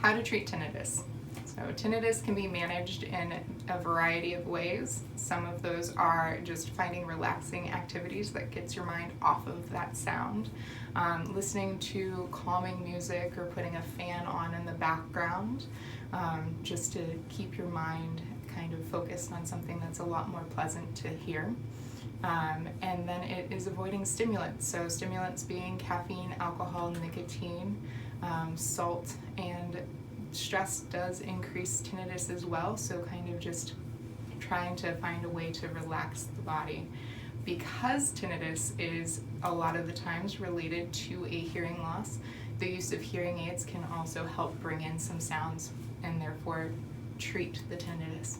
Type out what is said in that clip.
How to treat tinnitus. So tinnitus can be managed in a variety of ways. Some of those are just finding relaxing activities that gets your mind off of that sound. Listening to calming music or putting a fan on in the background just to keep your mind kind of focused on something that's a lot more pleasant to hear. And then it is avoiding stimulants. So stimulants being caffeine, alcohol, nicotine, salt, and stress does increase tinnitus as well. So kind of just trying to find a way to relax the body. Because tinnitus is a lot of the times related to a hearing loss, the use of hearing aids can also help bring in some sounds and therefore treat the tinnitus.